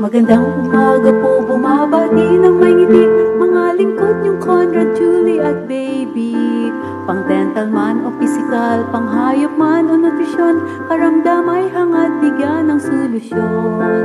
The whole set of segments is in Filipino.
Magandang umaga po, bumabati ng may ngiti, mga lingkod niyong Conrad, Julie at baby. Pang dental man o physical, pang hayop man o nutrisyon, karamdam ay hangad bigyan ng solusyon.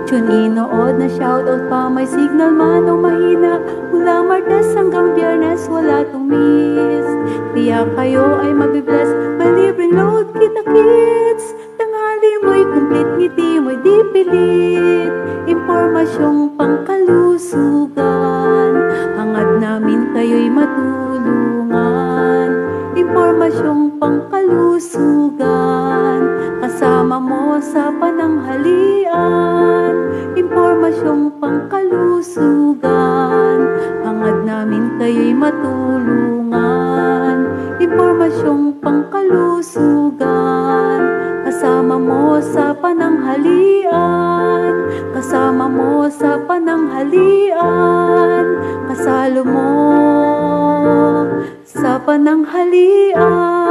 Tune in, nood na shoutout pa, may signal man o mahina, mula Martes hanggang Biyernes wala tong miss. Tiyak kayo ay mabibless, may libreng load kita kids. Tanghali mo'y complete, ngiti mo'y di pilit. Impormasyong pangkalusugan, hangad namin kayo'y matulungan. Impormasyong pangkalusugan, kasama mo sa pananghalian. Impormasyong pangkalusugan, hangad namin kayo'y matulungan. Impormasyong pangkalusugan, kasama mo sa pananghalian. Kasama mo sa pananghalian, kasalo mo sa pananghalian.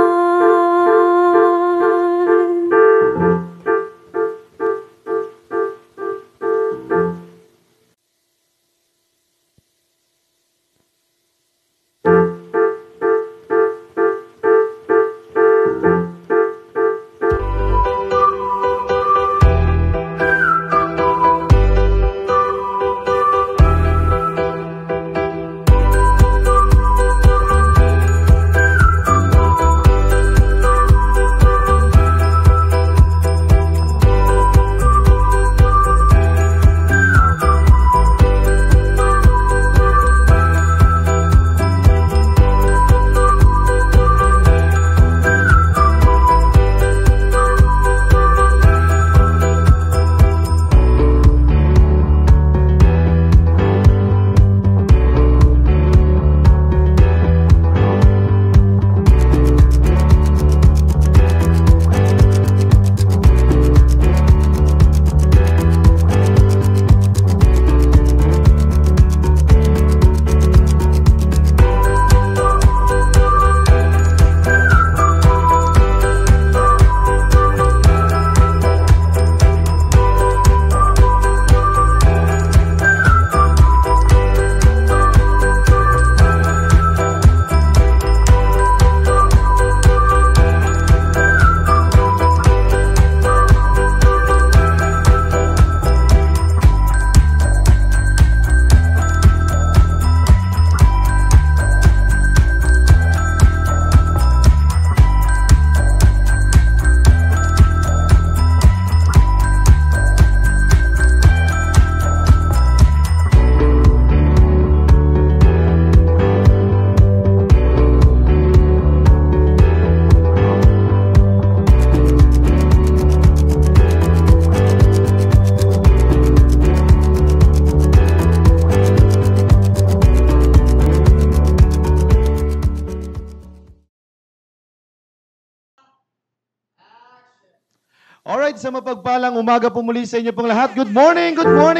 Alright, sa mapagpalang umaga po muli sa inyo pong lahat. Good morning,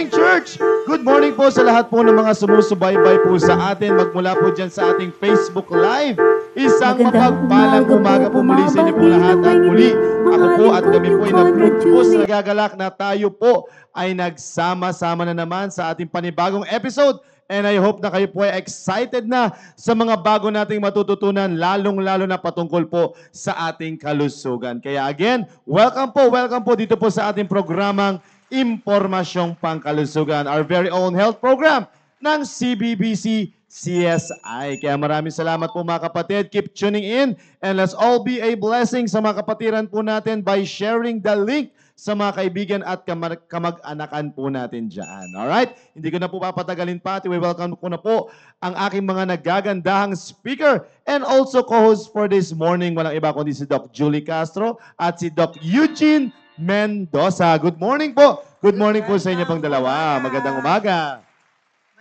church! Good morning po sa lahat po ng mga sumusubaybay po sa atin. Magmula po dyan sa ating Facebook Live. Isang mapagpalang umaga po muli sa inyo pong lahat. At muli, ako po at kami po ay nag-focus na nagagalak na tayo po ay nagsama-sama na naman sa ating panibagong episode. And I hope na kayo po ay excited na sa mga bago nating matututunan, lalong-lalo na patungkol po sa ating kalusugan. Kaya again, welcome po dito po sa ating programang Impormasyong Pangkalusugan, our very own health program ng CBBC CSI. Kaya maraming salamat po mga kapatid. Keep tuning in and let's all be a blessing sa mga kapatiran po natin by sharing the link sa mga kaibigan at kamag-anakan po natin dyan. Alright? Hindi ko na po papatagalin pa. Welcome ko na po ang aking mga nagagandahang speaker and also co-host for this morning. Walang iba kundi si Doc Julie Castro at si Doc Eugene Mendoza. Good morning po. Good morning po sa inyo pong dalawa. Magandang umaga.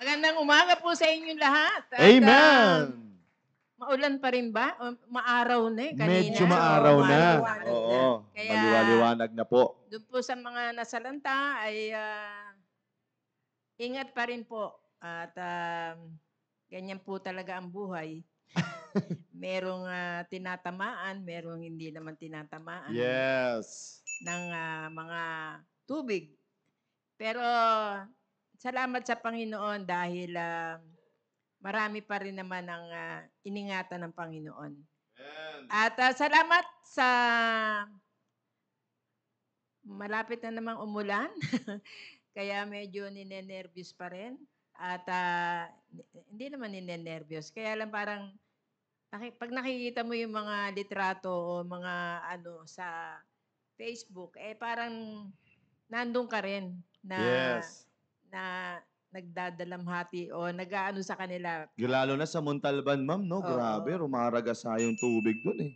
Magandang umaga po sa inyong lahat. At, Amen. maulan pa rin ba? O maaraw na eh kanina. Medyo maaraw na. Maliwanag na. Oo. Kaya, Maliwanag na po. doon po sa mga nasalanta ay ingat pa rin po. At ganyan po talaga ang buhay. merong tinatamaan, merong hindi naman tinatamaan Yes. ng mga tubig. Pero salamat sa Panginoon dahil marami pa rin naman ang iningatan ng Panginoon. At salamat sa malapit na namang umulan. Kaya medyo ninenervyos pa rin. At hindi naman ninenervyos. Kaya lang parang pag nakikita mo yung mga litrato o mga sa Facebook, parang nandun ka rin na Yes. na nagdadalamhati o nag-aano sa kanila. Lalo na sa Montalban, ma'am, no? Oo. Grabe, rumaragasa yung tubig dun eh.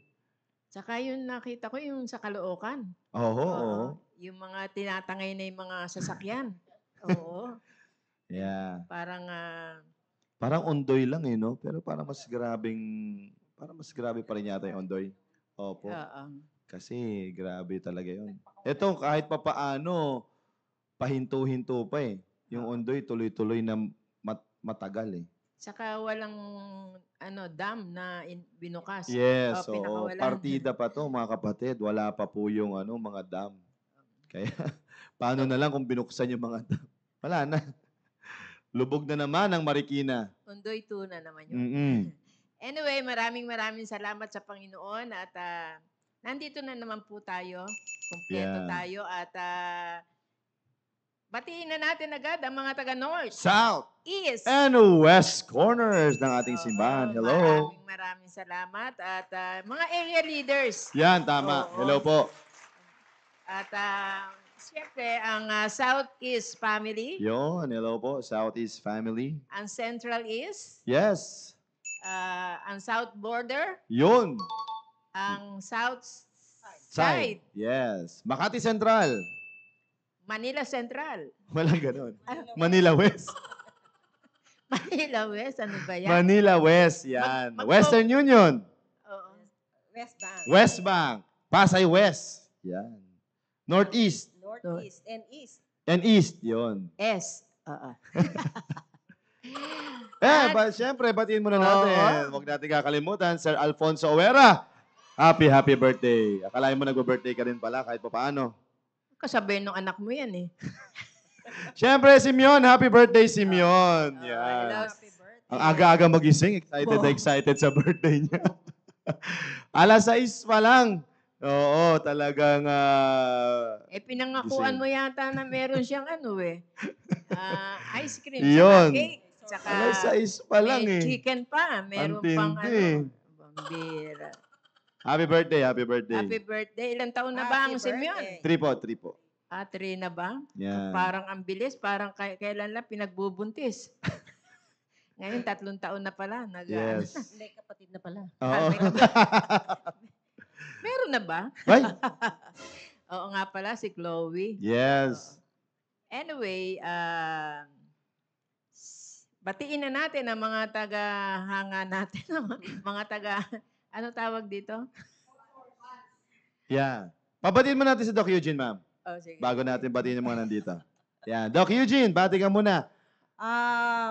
Tsaka yung nakita ko yung sa Caloocan. Oo, oo. Oo. Yung mga tinatangay na yung mga sasakyan. Oo. Yeah. Parang Parang Ondoy lang eh, no? Pero parang mas grabe pa rin yata yung Ondoy. Opo. oo. Kasi grabe talaga yun. Ito, kahit papaano, pahinto-hinto pa eh. Yung Ondoy, tuloy-tuloy na matagal eh. Tsaka walang dam na binukas. Yes, O, oo. pinakawalan. Partida pa to, mga kapatid. Wala pa po yung mga dam. Kaya, paano na lang kung binuksan yung mga dam? Wala na. Lubog na naman ang Marikina. Undoy tuna naman yun. Mm-mm. Anyway, maraming salamat sa Panginoon at nandito na naman po tayo. Kumpleto Yeah. tayo at batiin na natin agad ang mga taga-North, South East, and West corners ng ating simbahan. Oo, Hello. Maraming salamat at mga area leaders. Yan, tama. Oo. Hello po. At siyempre, ang Southeast family, Yon, hello po. Southeast family. ang Central East, Yes. ang South Border, Yun. ang South Side. Side, Yes. Makati Central. Manila Central, Walang ganon. Manila West. Manila West, ano ba yan? Manila West. Yan. Mag- Western Union. Oo. West Bank, West Bank. Pasay West. Yan. Northeast. Northeast, and East. And East. Yon. S. Oo. Siyempre, batiin muna natin. Huwag natin kakalimutan, Sir Alfonso Owera. Happy birthday. Akalain mo nagbe-birthday ka rin pala kahit pa paano. Kasabay nung anak mo yan eh. Siyempre, Simeon. Happy birthday, Simeon. hello. Yan. Happy birthday. Ang aga-aga magising. Excited sa birthday niya. Alas 6 pa lang. Oo, talagang... Pinangakuan gising. mo yata na meron siyang ice cream, Yun. saka cake, saka Alas 6 pa lang may eh. chicken pa, meron Ang pang tindi. bambira. Happy birthday, happy birthday. Happy birthday. Ilang taon na ba ang Happy Simeon? birthday. 3 po. 3 na ba? Yan. Parang ang bilis, parang kailan lang pinagbubuntis. Ngayon, 3 taon na pala. Yes. Hindi, kapatid na pala. Oo. Meron na ba? Right? Oo nga pala, si Chloe. Yes. Anyway, batiin na natin ang mga taga-hanga natin. Mga ano tawag dito? Yeah. Pabatiin mo natin si Doc Eugene, ma'am. Oh, sige. Bago natin batiin yung mga nandito. Yan. Doc Eugene, bati ka muna.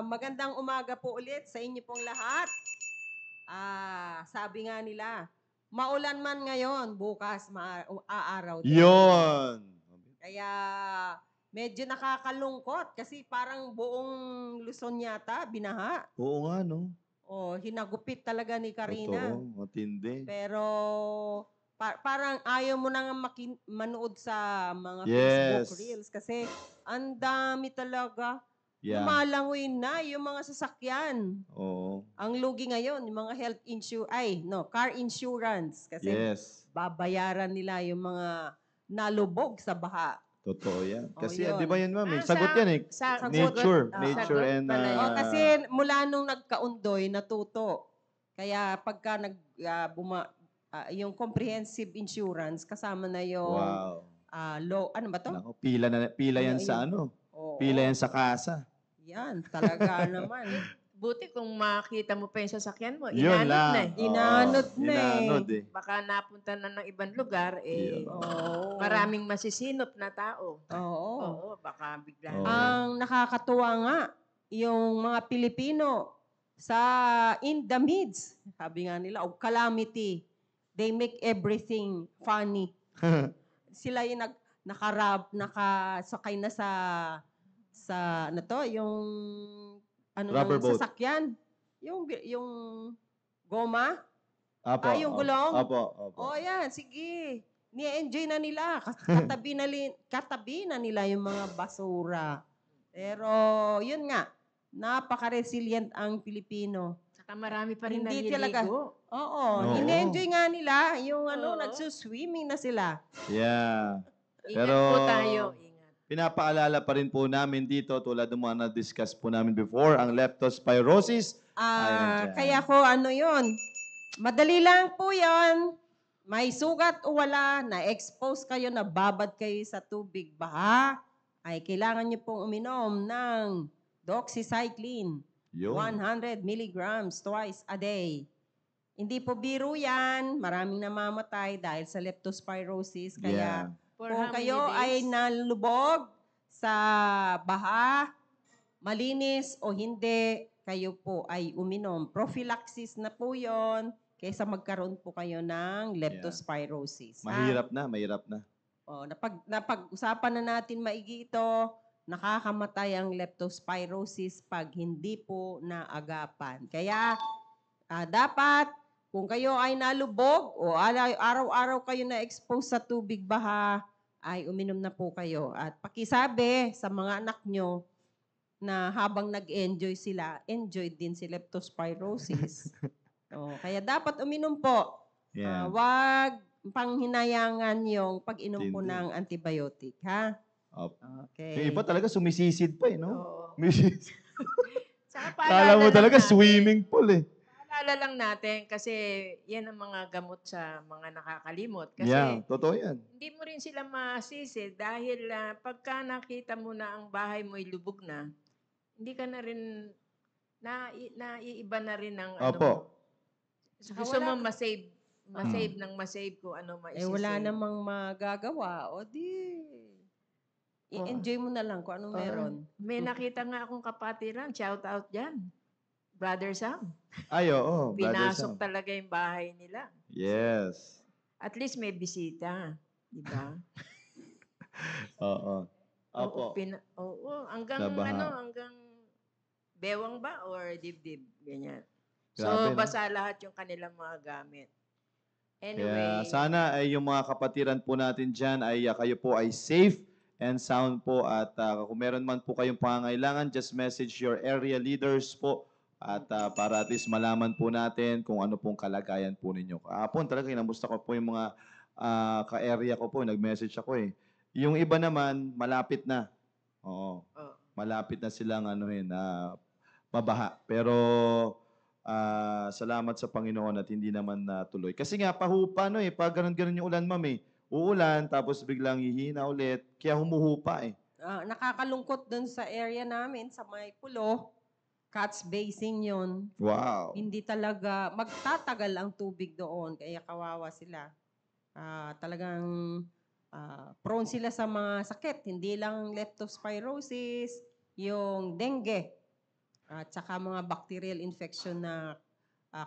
Magandang umaga po ulit sa inyo pong lahat. Sabi nga nila, maulan man ngayon, bukas aaraw din. Yun. Kaya medyo nakakalungkot kasi parang buong Luzon yata binaha. Oo nga, no? Hinagupit talaga ni Karina. Totoo. Matindi. Pero parang ayaw mo nang manood sa mga Yes. Facebook Reels kasi ang dami talaga. Yeah. Lumalangoy na yung mga sasakyan. Oo. Ang lugi ngayon, yung mga car insurance. Kasi Yes. babayaran nila yung mga nalubog sa baha. Totoo yan. Kasi, yun. di ba yan, ma'am? Ah, Sagot yan eh. Sagot. Nature. Ah, Nature sagot and... pala yun. Kasi mula nung nagkaundoy, natuto. Kaya pagka yung comprehensive insurance, kasama na yung wow. ano ba to? Nako, pila yan sa ano? Oo. Pila yan sa kasa. Yan, talaga naman. Buti kung makita mo pa yung sasakyan mo, Yun inanod lang. na eh. Oo, Inanod na eh. Inanod eh. Baka napunta na ng ibang lugar, Yun. Oo. maraming masisinop na tao. Oo. Oo, baka bigla. Oo. Ang nakakatuwa nga, yung mga Pilipino, in the midst, sabi nga nila, of calamity, they make everything funny. Sila yung nakasakay na sa ano to, yung ano Rubber ng boat. sasakyan, yung goma, Apo, yung gulong. Opo. Oh, yan, sige. Ni-enjoy na nila. Katabi na nila yung mga basura. Pero, yun nga, napaka-resilient ang Pilipino. Saka marami pa rin Hindi talaga. naliligo. Oo. Oo. Ini-enjoy nga nila yung Oo. nagsuswimming na sila. Yeah. Ingat Pero- po tayo. Ingat. Pinapaalala pa rin po namin dito, tulad ng mga na-discuss po namin before, ang leptospirosis. Ayun dyan. Kaya ko yun. Madali lang po yun. May sugat o wala, na-expose kayo, nababad kayo sa tubig, baha, ay kailangan nyo pong uminom ng doxycycline. Yun. 100 milligrams twice a day. Hindi po biro yan. Maraming namamatay dahil sa leptospirosis. Kaya For kung how many kayo days? ay nalubog sa baha, malinis o hindi, kayo po ay uminom. Prophylaxis na po yon kaysa magkaroon po kayo ng leptospirosis. Mahirap na. Napag-usapan na natin maigi ito, nakakamatay ang leptospirosis pag hindi po naagapan. Kaya dapat kung kayo ay nalubog o araw-araw kayo na-expose sa tubig baha, ay uminom na po kayo. At pakisabi sa mga anak nyo na habang nag-enjoy sila, enjoy din si leptospirosis. Kaya dapat uminom po. Yeah. Wag panghinayangan yung pag-inom po Tindi. ng antibiotic, ha? Opo. Okay. Yung iba talaga sumisisid pa no? Oo. Sumisid. Saka Kala mo lang talaga natin- swimming pool Paalala lang natin kasi yan ang mga gamot sa mga nakakalimot. Kasi Yeah, totoo yan. hindi mo rin sila masisi dahil pagka nakita mo na ang bahay mo'y lubog na, hindi ka na rin, naiiba na rin ang ano Opo. mo. Gusto mo masave ng masave kung ano maisisave. Wala namang magagawa. O di, i-enjoy mo na lang kung anong meron. May nakita nga akong kapatiran, shout out dyan. Brother Sam. Ay, oo. Brother Pinasok Sam. talaga yung bahay nila. Yes. At least may bisita. Di ba? Oo. Opo. Oo, hanggang Nabaha. hanggang bewang ba or dibdib, ganyan. Grabe, So, no? basa lahat yung kanilang mga gamit. Kaya Anyway, sana ay yung mga kapatiran po natin dyan ay kayo po ay safe and sound po at kung meron man po kayong pangangailangan, just message your area leaders po at para at least malaman po natin kung ano pong kalagayan po ninyo. Kahapon talaga, inamusta ko po yung mga ka-area ko po, nag-message ako eh. Yung iba naman, malapit na. Oo. Malapit na silang mabaha. Pero salamat sa Panginoon at hindi naman natuloy. Kasi nga, paano pag ganun-ganun yung ulan, ma'am uulan, tapos biglang hihina ulit, kaya humuhupa Nakakalungkot dun sa area namin, sa may pulo, catch basin yun. Wow. Hindi talaga, magtatagal ang tubig doon, kaya kawawa sila. Talagang prone sila sa mga sakit, hindi lang leptospirosis, yung dengue, at saka mga bacterial infection na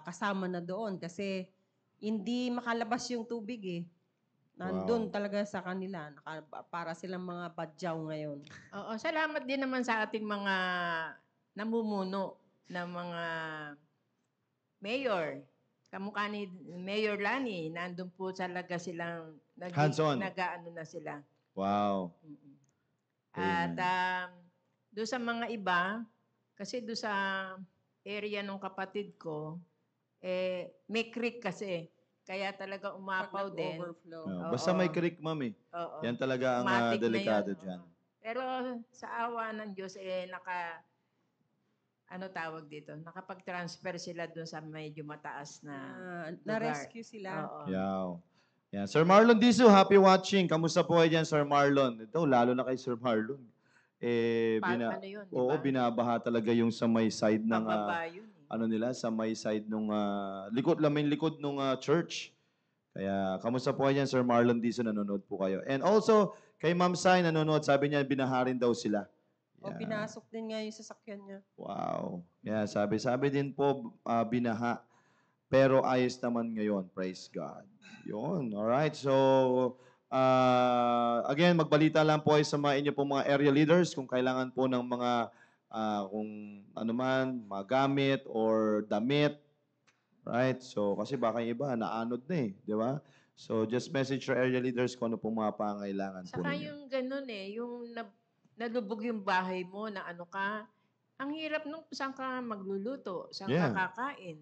kasama na doon kasi hindi makalabas yung tubig Nandun talaga sa kanila, para silang mga badyaw ngayon. oo, salamat din naman sa ating mga namumuno na mga mayor. Kamukha ni Mayor Lani, nandun po talaga silang Hands-on. nag-aano na sila. Wow. At doon sa mga iba, kasi doon sa area ng kapatid ko, may creek kasi. Kaya talaga umapaw din. Overflow. Basta may creek, ma'am Oo. Yan talaga ang Matik na delikado yun. dyan. Pero sa awa ng Diyos, nakapag-transfer sila doon sa medyo mataas na lugar. Na-rescue sila. Oo. Yaw. Yan. Sir Marlon Diso, happy watching. Kamusta po kayo dyan, Sir Marlon? Ito, lalo na kay Sir Marlon. Ano yun, di Oo, ba? binabaha talaga yung sa may side ng Pababa yun. sa may side nung likod nung church. Kaya kamusta po kayo dyan, Sir Marlon Diso, nanonood po kayo. And also kay Ma'am Sai nanonood, sabi niya binaharin daw sila O Yeah. pinasok din nga yung sasakyan niya. Wow. Yeah, sabi din po, binaha. Pero ayos naman ngayon. Praise God. Yun. Alright. So, again, magbalita lang po ay sa mga inyo pong mga area leaders kung kailangan po ng mga, kung ano man, mga gamit or damit. Right? So, kasi baka yung iba, naanod na eh. Di ba? So, just message your area leaders kung ano pong mga pangailangan po Saka ninyo. yung ganun yung nalubog yung bahay mo na ano ka, ang hirap nung saan ka magluluto, saan ka Yeah. kakain.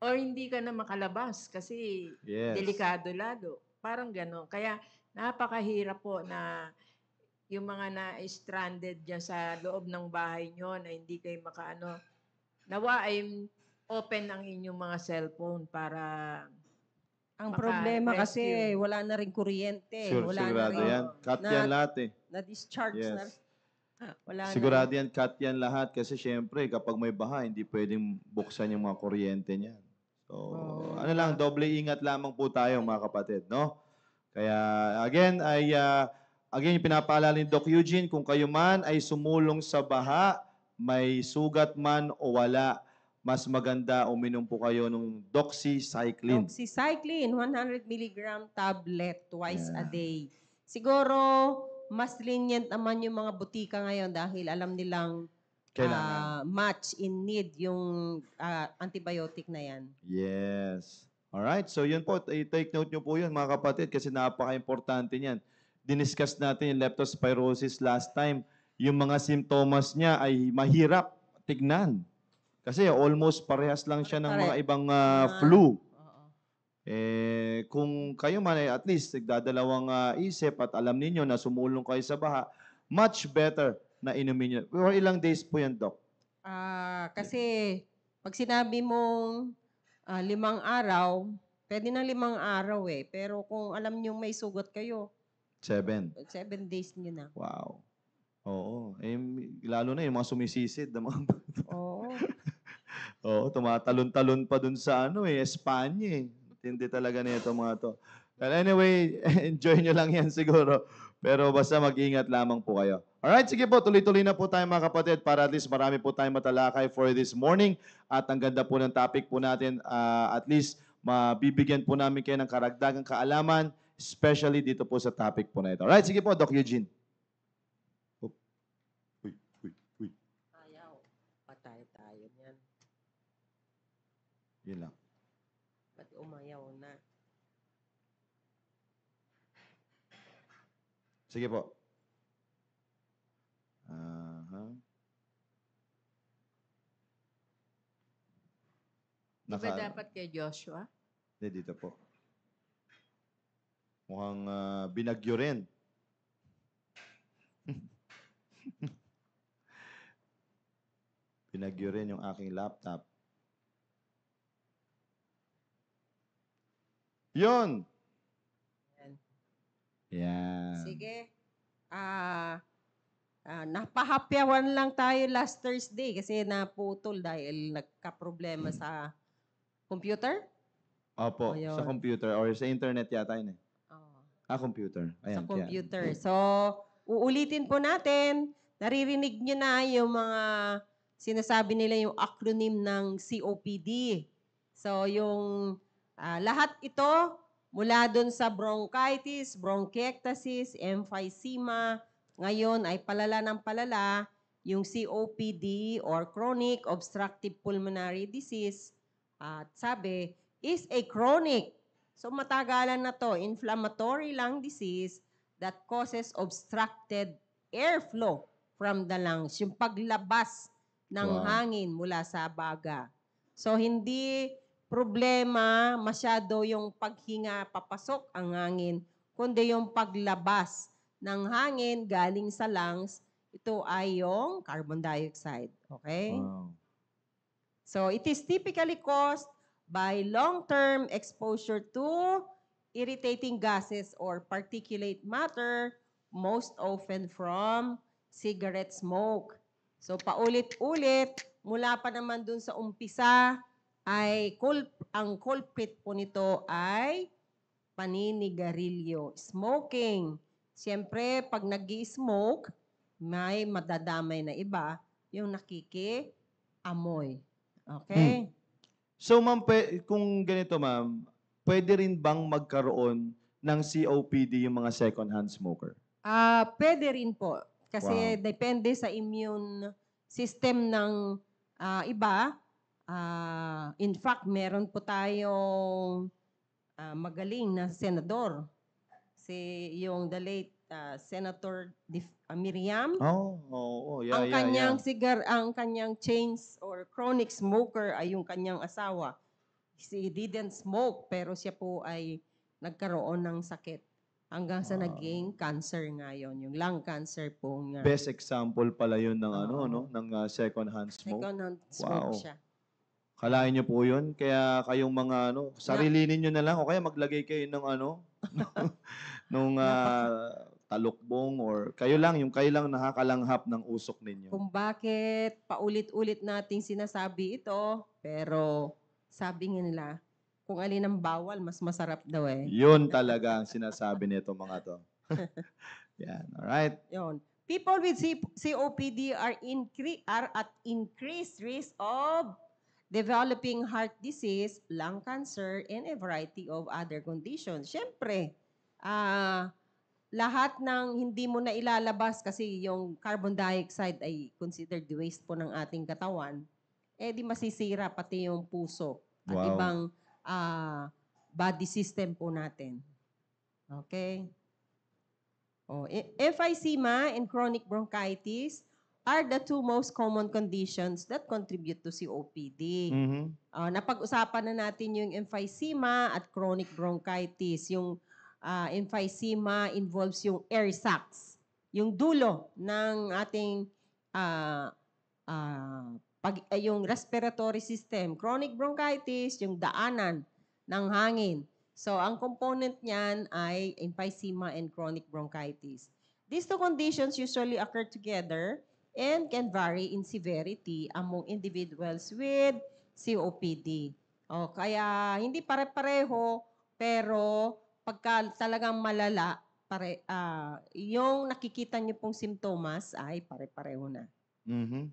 Or hindi ka na makalabas kasi Yes. delikado lalo. Parang gano'n. Kaya napakahirap po na yung mga na-stranded dyan sa loob ng bahay nyo na hindi kayo makaano. Nawa ay open ang inyong mga cellphone para Ang problema kasi maka-rescue. wala na rin kuryente. Sure, Wala na sigurado rin yan. Cut na- yan lahat eh. na-discharge na. Yes. Wala Sigurado na. yan, cut yan lahat kasi syempre kapag may baha, hindi pwedeng buksan yung mga kuryente niyan. So, ano lang, doble ingat lamang po tayo mga kapatid, no? Kaya again, yung pinapaalala ni Doc Eugene, kung kayo man ay sumulong sa baha, may sugat man o wala, mas maganda uminom po kayo ng doxycycline. Doxycycline, 100 mg tablet twice a Yeah. day. Siguro, mas lenient naman yung mga butika ngayon dahil alam nilang Kailangan. much in need yung antibiotic na yan. Yes. Alright, so yun po, i-take note nyo po yun mga kapatid kasi napaka-importante niyan. Diniscuss natin yung leptospirosis last time. Yung mga simptomas niya ay mahirap tignan. Kasi almost parehas lang siya ng mga ibang flu. Oo. Kung kayo man ay at least nagdadalawang isip at alam ninyo na sumulong kayo sa baha, much better na inumin nyo. For ilang days po yan, Doc? Kasi pag sinabi mong 5 araw, pwede na 5 araw eh. Pero kung alam nyo may sugat kayo, 7. 7 days nyo na. Wow. Oo. Lalo na yung mga sumisisid. Oo. Oo, tumatalon-talon pa dun sa Espanya eh. Hindi talaga nito mga to. But anyway, enjoy nyo lang yan siguro. Pero basta mag-ingat lamang po kayo. Alright, sige po, tuloy-tuloy na po tayo mga kapatid para at least marami po tayong matalakay for this morning. At ang ganda po ng topic po natin, at least mabibigyan po namin kayo ng karagdagang kaalaman, especially dito po sa topic po na ito. Alright, sige po, Doc Eugene. Uy. Ayaw. Patay tayo niyan. Yun lang. Pati umayaw na. Sige po. Aha. Di ba dapat kay Joshua? Hindi, dito po. Mukhang binagyo rin. Binagyo rin yung aking laptop. Yun! Yan. Yan. Sige. Napahapyawan lang tayo last Thursday kasi naputol dahil nagka-problema sa computer. Opo, Ayun. sa computer or sa internet yata yun eh. Oh. Computer. Ayan, Sa computer. So, uulitin po natin. Naririnig nyo na yung mga sinasabi nila yung acronym ng COPD. So, yung lahat ito mula dun sa bronchitis, bronchiectasis, emphysema, ngayon ay palala ng palala yung COPD or chronic obstructive pulmonary disease. At sabi, is a chronic. So matagalan na to, inflammatory lung disease that causes obstructed airflow from the lungs. Yung paglabas ng Wow. hangin mula sa baga. So hindi problema masyado yung paghinga papasok ang hangin, kundi yung paglabas ng hangin galing sa lungs, ito ay yung carbon dioxide. Okay? Wow. So it is typically caused by long-term exposure to irritating gases or particulate matter, most often from cigarette smoke. So paulit-ulit, mula pa naman dun sa umpisa, ay ang culprit po nito ay paninigarilyo, smoking. Siyempre, pag nag-i-smoke, may madadamay na iba, yung nakikiamoy. Okay? So ma'am, kung ganito ma'am, pwede rin bang magkaroon ng COPD yung mga second-hand smoker? Pwede rin po. Kasi Wow. depende sa immune system ng iba. In fact, meron po tayong magaling na senador. Yung the late Senator Miriam. Oo, yeah, Ang yeah, kanyang yeah. ang kanyang chains or chronic smoker ay yung kanyang asawa. He didn't smoke pero siya po ay nagkaroon ng sakit hanggang sa naging cancer ngayon, yung lung cancer po nga. Best example pala yun ng Oo. ng second-hand smoke. Second-hand smoke Wow. siya. Kalain niyo po yun. Kaya kayong mga sarilinin niyo na lang o kaya maglagay kayo ng nung talukbong or kayo lang nakakalanghap ng usok ninyo. Kung bakit paulit-ulit nating sinasabi ito, pero sabi nga nila, kung alin ang bawal, mas masarap daw eh. Yun talaga ang sinasabi nito mga to. Yan, alright. Yon. People with COPD are at increased risk of developing heart disease, lung cancer, and a variety of other conditions. Siyempre, lahat ng hindi mo na ilalabas kasi yung carbon dioxide ay considered waste po ng ating katawan, di masisira pati yung puso at Wow. ibang body system po natin. Okay? Emphysema and chronic bronchitis are the two most common conditions that contribute to COPD. Mhm. Napag-usapan na natin yung emphysema at chronic bronchitis. Yung emphysema involves yung air sacs, yung dulo ng ating yung respiratory system. Chronic bronchitis, yung daanan ng hangin. So, ang component niyan ay emphysema and chronic bronchitis. These two conditions usually occur together and can vary in severity among individuals with COPD. Kaya hindi pare-pareho, pero pagka talagang malala, yung nakikita niyo pong simptomas ay pare-pareho na. Mhm.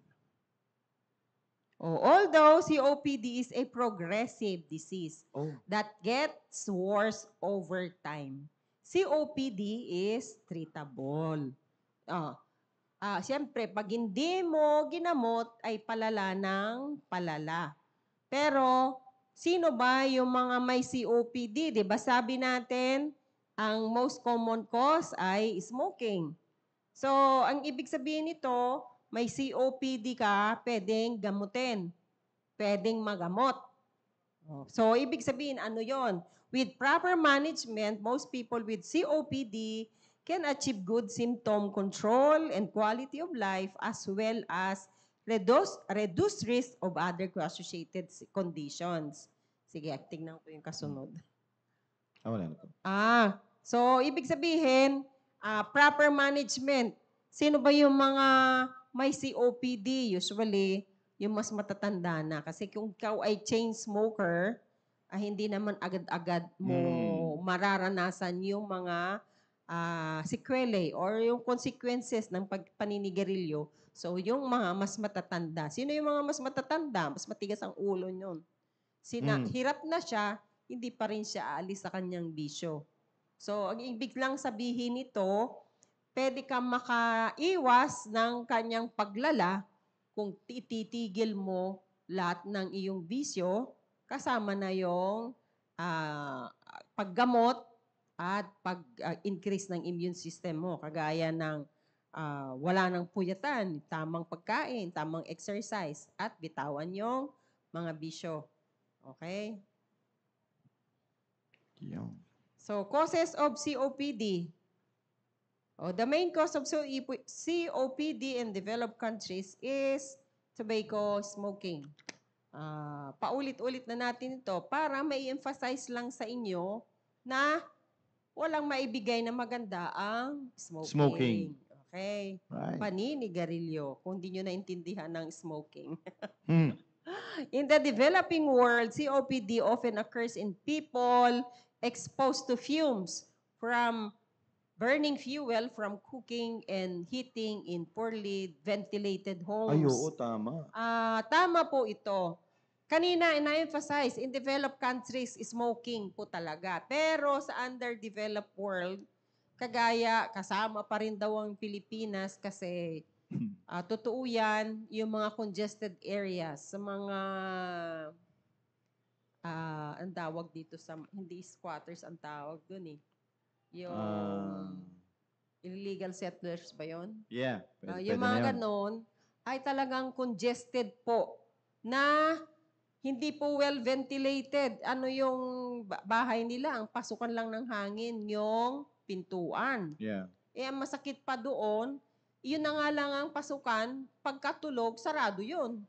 Although COPD is a progressive disease Oh. that gets worse over time, COPD is treatable. Siyempre, pag hindi mo ginamot, ay palala ng palala. Pero, sino ba yung mga may COPD? Diba sabi natin, ang most common cause ay smoking. So, ang ibig sabihin nito, may COPD ka, pwedeng gamutin. Pwedeng magamot. So, ibig sabihin, ano yon? With proper management, most people with COPD can achieve good symptom control and quality of life as well as reduce risk of other associated conditions. Sige, tingnan ko yung kasunod. Wala na po. So ibig sabihin, proper management. Sino ba yung mga may COPD? Usually, yung mas matatanda na. Kasi kung ikaw ay chain smoker, hindi naman agad-agad mo mararanasan yung mga sequelae or yung consequences ng paninigarilyo. So, yung mga mas matatanda. Sino yung mga mas matatanda? Mas matigas ang ulo nyon. Hirap na siya, hindi pa rin siya aalis sa kanyang bisyo. So, ang ibig lang sabihin nito, pwede kang makaiwas ng kanyang paglala kung tititigil mo lahat ng iyong bisyo, kasama na yung paggamot at pag-increase ng immune system mo, kagaya ng wala ng puyatan, tamang pagkain, tamang exercise, at bitawan yung mga bisyo. Okay? Yeah. So, causes of COPD. The main cause of COPD in developed countries is tobacco smoking. Paulit-ulit na natin ito para may emphasize lang sa inyo na walang maibigay na maganda ang smoking. Okay? Right. Paninigarilyo, kung di nyo naintindihan ng smoking. In the developing world, COPD often occurs in people exposed to fumes from burning fuel from cooking and heating in poorly ventilated homes. Ay, oo, tama. Tama po ito. Kanina, na-emphasize, in developed countries, smoking po talaga. Pero sa underdeveloped world, kagaya, kasama pa rin daw ang Pilipinas kasi totoo yan, yung mga congested areas, sa mga, ang tawag dito sa, hindi squatters ang tawag dun eh. Yung illegal settlers ba yun? Yeah. Yung mga ganon, ay talagang congested po na hindi po well ventilated. Ano yung bahay nila? Ang pasukan lang ng hangin, yung pintuan. Yeah. Ang masakit pa doon, yun na nga lang ang pasukan, pagkatulog, sarado yun.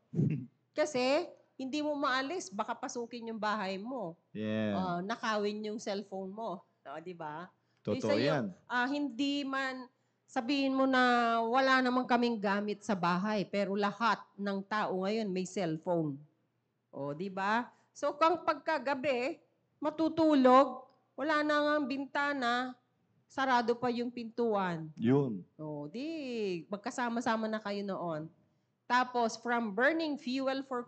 Kasi, hindi mo maalis, baka pasukin yung bahay mo. Yeah. Nakawin yung cellphone mo. Di ba? Totoo yan. Hindi man sabihin mo na wala namang kaming gamit sa bahay, pero lahat ng tao ngayon may cellphone. Di ba? So, kung pagkagabi, matutulog, wala na nga bintana, sarado pa yung pintuan. Yun. Magkasama-sama na kayo noon. Tapos, from burning fuel for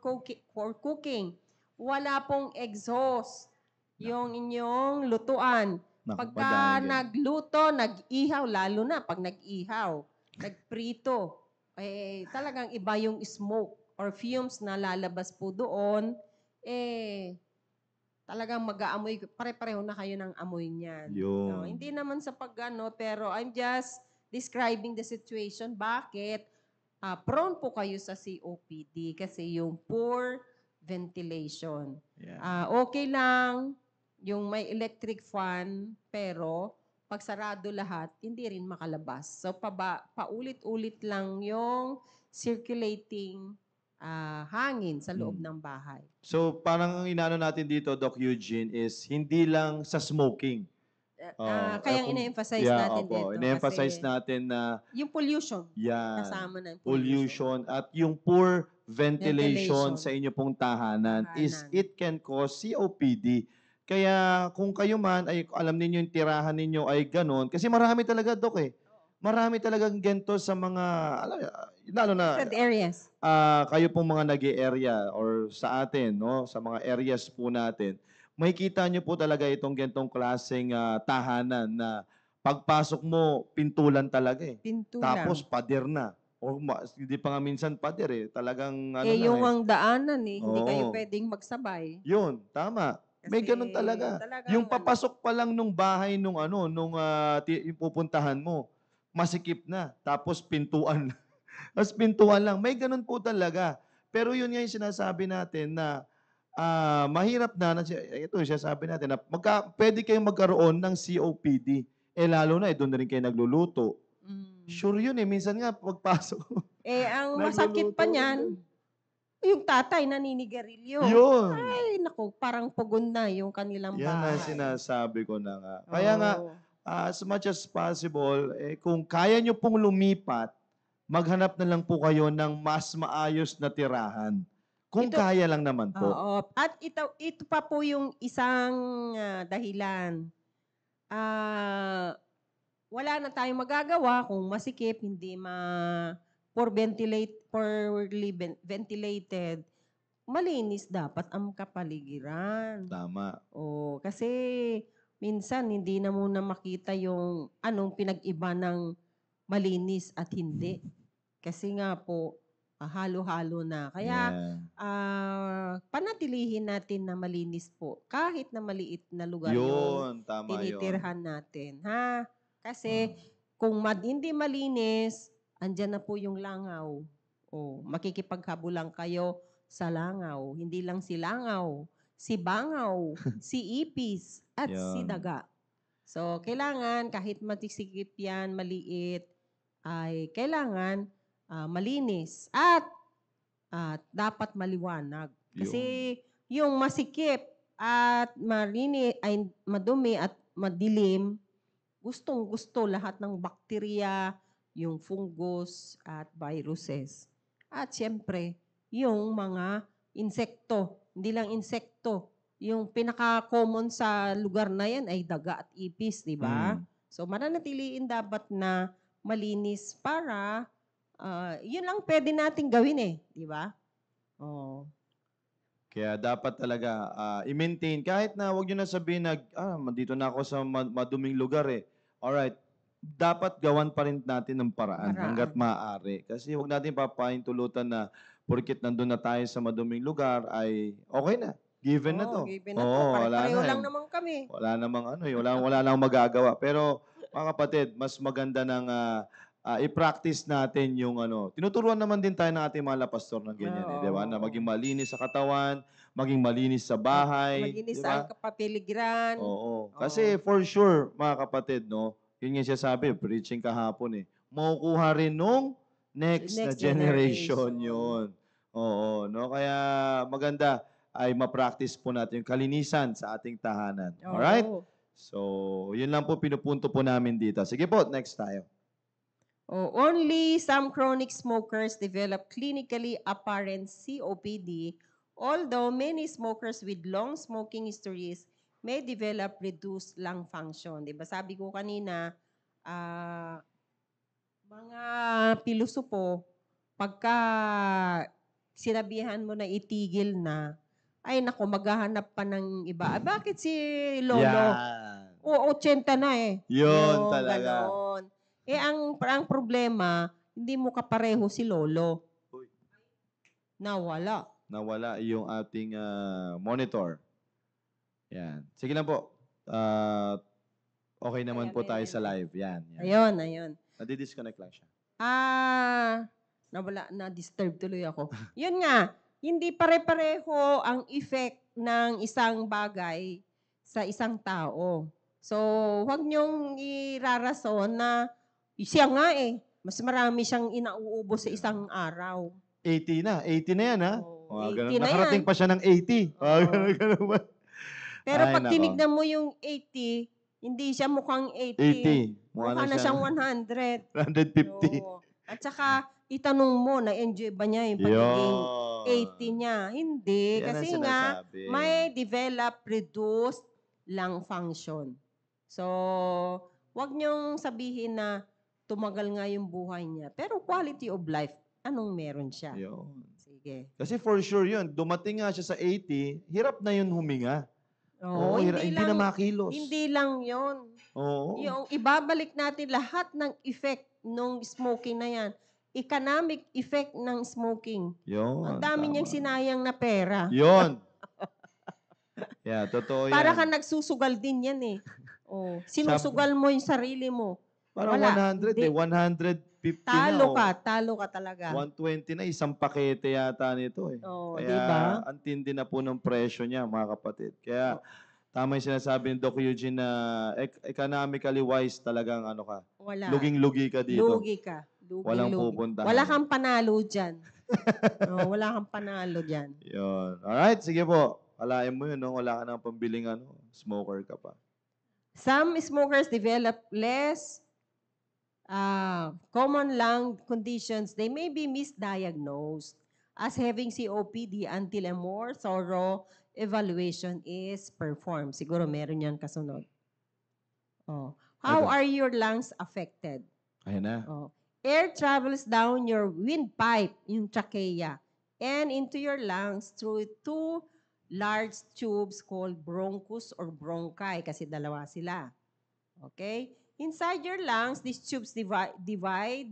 cooking, wala pong exhaust yung inyong lutuan. Pagka nagluto, nag-ihaw, lalo na pag nag-ihaw, nagprito, talagang iba yung smoke or fumes na lalabas po doon, talagang mag-aamoy, pare-pareho na kayo ng amoy niyan. Yun. Hindi naman sa pagano, pero I'm just describing the situation. Bakit? Prone po kayo sa COPD kasi yung poor ventilation. Yeah. Okay lang yung may electric fan, pero pag sarado lahat, hindi rin makalabas. So, paulit-ulit lang yung circulating hangin sa loob ng bahay. So, parang ang inano natin dito, Doc Eugene, is hindi lang sa smoking. Kaya ina-emphasize natin dito. Ina-emphasize kasi natin na yung pollution, yan, kasama na yung pollution at yung poor ventilation sa inyo pong tahanan is it can cause COPD. Kaya kung kayo man ay alam niyo yung tirahan ninyo ay ganon, kasi marami talaga, Doc Marami talagang gento sa mga, lalo na areas. kayo pong mga nag-area or sa atin, no, sa mga areas po natin, makikita nyo po talaga itong gentong klaseng tahanan na pagpasok mo, pintulan talaga Tapos pader na. O hindi pa nga minsan pader Talagang yung ang daanan hindi kayo pwedeng magsabay. Yun, tama. May ganun talaga. Yung papasok pa lang nung bahay nung yung pupuntahan mo, masikip na. Tapos pintuan. Tapos pintuan lang. May ganun po talaga. Pero yun nga yung sinasabi natin na mahirap ito siya sabi natin na pwede kayong magkaroon ng COPD. Lalo na doon na rin kayo nagluluto. Sure yun minsan nga pagpasok. Ang masakit pa niyan, yung tatay naninigarilyo. Yun. Ay, naku, parang pugon na yung kanilang bahay. Yan ang sinasabi ko na nga. Kaya nga, as much as possible, kung kaya nyo pong lumipat, maghanap na lang po kayo ng mas maayos na tirahan. Kung kaya lang naman po. At ito pa po yung isang dahilan. Wala na tayong magagawa kung masikip, hindi poorly ventilated. Malinis dapat ang kapaligiran. Tama. Kasi minsan hindi na muna makita yung anong pinag-iba ng malinis at hindi. Kasi nga po, halo-halo na. Kaya, panatilihin natin na malinis po. Kahit na maliit na lugar yung tama tinitirhan natin. Kasi, kung hindi malinis, andyan na po yung langaw. Makikipaghabulan kayo sa langaw. Hindi lang si langaw, si bangaw, si ipis, at si daga. So, kailangan, kahit matisikip yan, maliit, ay kailangan malinis at dapat maliwanag. Kasi yung masikip at madumi at madilim, gustong-gusto lahat ng bakterya, yung fungus at viruses. At siyempre, yung mga insekto. Hindi lang insekto. Yung pinaka-common sa lugar na yan ay daga at ipis, di ba? So mananatiliin dapat na malinis para yun lang pwede nating gawin eh, di ba? Oh. Kaya dapat talaga i-maintain kahit na wag niyo na sabihin na dito na ako sa maduming lugar eh. Alright, dapat gawan pa rin natin ng paraan hangga't maaari. Kasi wag natin papahintulutan na porket nandun na tayo sa maduming lugar ay okay na. Given na to. Given na to. Oo, wala Pare-pareho na lang eh. naman kami. Wala namang wala nang magagawa. Pero mga kapatid, mas maganda ng i-practice natin yung tinuturuan naman din tayo ng ating mga pastor ng ganyan eh, di ba? Na maging malinis sa katawan, maging malinis sa bahay, Maginis di ang ba? kapapiligiran. Oo. Kasi for sure, mga kapatid, no, yun yung siya sabi, preaching kahapon eh, makukuha rin nung next na Next generation generation. yun. Oo, no? Kaya maganda ay ma-practice po natin yung kalinisan sa ating tahanan. Alright? Oo. So, yun lang po pinupunto po namin dito. Sige po, next tayo. Only some chronic smokers develop clinically apparent COPD, although many smokers with long smoking histories may develop reduced lung function. Diba? Sabi ko kanina, mga pilosopo, pagka sinabihan mo na itigil na, ay nako, maghahanap pa ng iba. Bakit si Lolo? Yan. O, 80 na eh. Yun talaga. Ganon. Ang problema, hindi mo kapareho si Lolo. Uy. Nawala. Nawala yung ating monitor. Yan. Sige lang po. Okay naman po tayo sa live. Yan. Ayun. Nadi-disconnect lang siya. Nawala, na-disturb tuloy ako. Yun nga, hindi pare-pareho ang effect ng isang bagay sa isang tao. So, huwag niyong irarason na siya nga eh, mas marami siyang inauubos sa isang araw. 80 na. 80 na yan, ha? Oh, 80 na Nakarating yan. pa siya ng 80. Ganun ba? Pero Ay, pag nako. tinignan mo yung 80, hindi siya mukhang 80. 80. Mukha na siyang 100. 150. Oo. At saka, itanong mo, na-enjoy ba niya yung pagiging 80 niya? Hindi. Yan ang Kasi nga, sinasabi. may develop reduced lung function. So, wag niyong sabihin na tumagal nga yung buhay niya. Pero quality of life, anong meron siya? Yun. Sige. Kasi for sure yun, dumating nga siya sa 80, hirap na yun huminga. Oo, hindi na makilos. Hindi lang yun. Oo. Yung ibabalik natin lahat ng effect ng smoking na yan. Economic effect ng smoking. Yun. Ang dami niyang sinayang na pera. Yun. Yeah, totoo yan. Para ka nagsusugal din yan eh. Oh, sinusugal mo yung sarili mo. Parang Wala. 100 Hindi. 150 Talo na. talo ka talaga. 120 na, isang pakete yata nito eh. Oh, Kaya diba? ang tindi na po ng presyo niya, mga kapatid. Kaya tama yung sinasabi ni Doc Eugene na economically wise talagang Wala. luging-lugi ka dito. Lugi ka. Walang pupuntahan. Wala kang panalo dyan. Wala kang panalo dyan. Yun. Alright, sige po. Alain mo yun, no? Wala ka nang pambiling smoker ka pa. Some smokers develop less common lung conditions. They may be misdiagnosed as having COPD until a more thorough evaluation is performed. Siguro meron yan kasunod. How Okay. are your lungs affected? Ayan na. Air travels down your windpipe, yung trachea, and into your lungs through two large tubes called bronchus or bronchi kasi dalawa sila. Okay? Inside your lungs, these tubes divide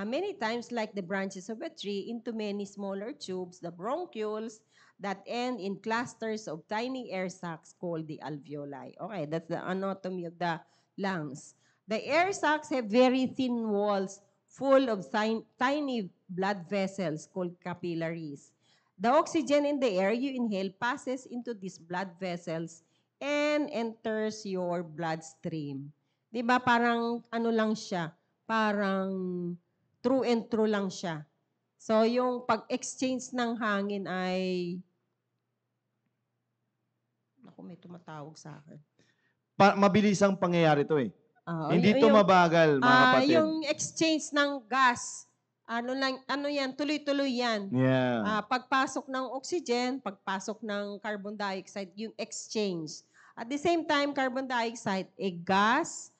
many times like the branches of a tree into many smaller tubes, the bronchioles, that end in clusters of tiny air sacs called the alveoli. Okay, that's the anatomy of the lungs. The air sacs have very thin walls full of tiny blood vessels called capillaries. The oxygen in the air you inhale passes into these blood vessels and enters your bloodstream. Diba parang lang siya, parang true and true lang siya. So yung pag-exchange ng hangin ay, ako may tumatawag sa akin. Mabilis ang pangyayari to eh. Hindi to yung, mabagal, mga kapatid. Yung exchange ng gas, yan, tuloy-tuloy yan. Yeah. Pagpasok ng oxygen, pagpasok ng carbon dioxide, yung exchange. At the same time, carbon dioxide, a gas